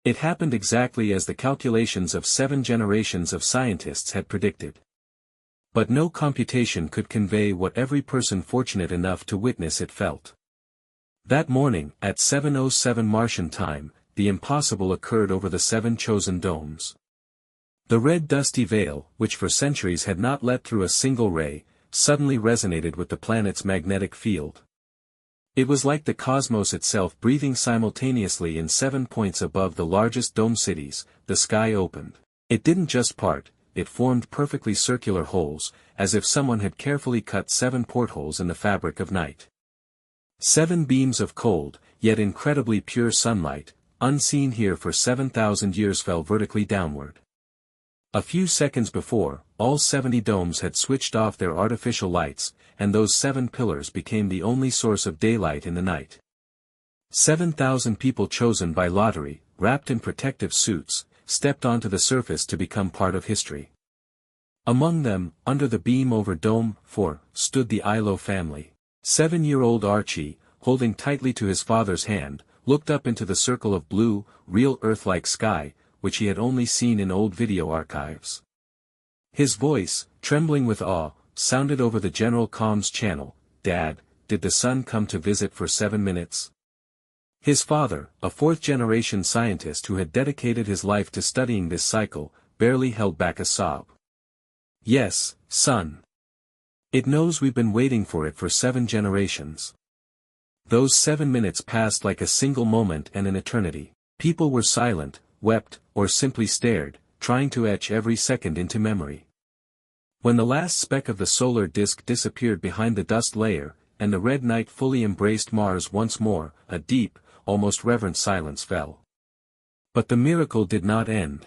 It happened exactly as the calculations of 7 generations of scientists had predicted. But no computation could convey what every person fortunate enough to witness it felt. That morning, at 7:07 Martian time, the impossible occurred over the 7 chosen domes. The red dusty veil, which for centuries had not let through a single ray, suddenly resonated with the planet's magnetic field. It was like the cosmos itself breathing simultaneously in 7 points above the largest dome cities. The sky opened. It didn't just part, it formed perfectly circular holes, as if someone had carefully cut 7 portholes in the fabric of night. 7 beams of cold, yet incredibly pure sunlight, unseen here for 7,000 years, fell vertically downward. A few seconds before, all 70 domes had switched off their artificial lights, and those 7 pillars became the only source of daylight in the night. 7,000 people chosen by lottery, wrapped in protective suits, stepped onto the surface to become part of history. Among them, under the beam over Dome 4, stood the Ilo family. 7-year-old Archie, holding tightly to his father's hand, looked up into the circle of blue, real Earth-like sky, which he had only seen in old video archives. His voice, trembling with awe, sounded over the general comms channel. "Dad, did the sun come to visit for 7 minutes?" His father, a 4th-generation scientist who had dedicated his life to studying this cycle, barely held back a sob. "Yes, son. It knows we've been waiting for it for 7 generations." Those 7 minutes passed like a single moment and an eternity. People were silent, wept, or simply stared, trying to etch every second into memory. When the last speck of the solar disk disappeared behind the dust layer, and the red night fully embraced Mars once more, a deep, almost reverent silence fell. But the miracle did not end.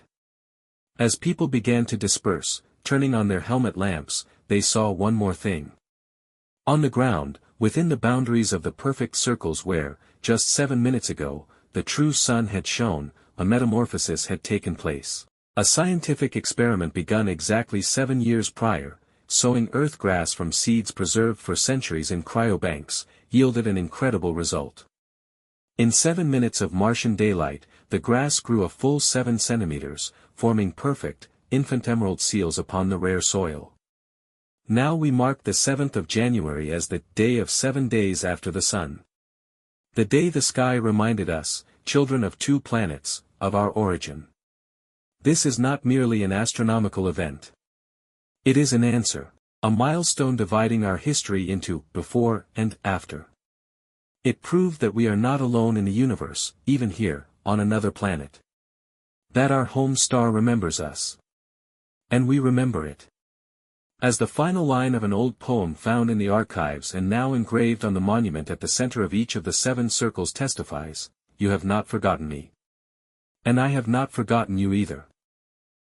As people began to disperse, turning on their helmet lamps, they saw one more thing. On the ground, within the boundaries of the perfect circles where, just 7 minutes ago, the true sun had shone, a metamorphosis had taken place. A scientific experiment begun exactly 7 years prior, sowing earth grass from seeds preserved for centuries in cryobanks, yielded an incredible result. In 7 minutes of Martian daylight, the grass grew a full 7 centimeters, forming perfect, infant emerald seals upon the rare soil. Now we mark the 7th of January as the day of 7 days after the sun. The day the sky reminded us, children of 2 planets, of our origin. This is not merely an astronomical event. It is an answer, a milestone dividing our history into before and after. It proved that we are not alone in the universe, even here, on another planet. That our home star remembers us. And we remember it. As the final line of an old poem found in the archives and now engraved on the monument at the center of each of the 7 circles testifies, "You have not forgotten me. And I have not forgotten you either."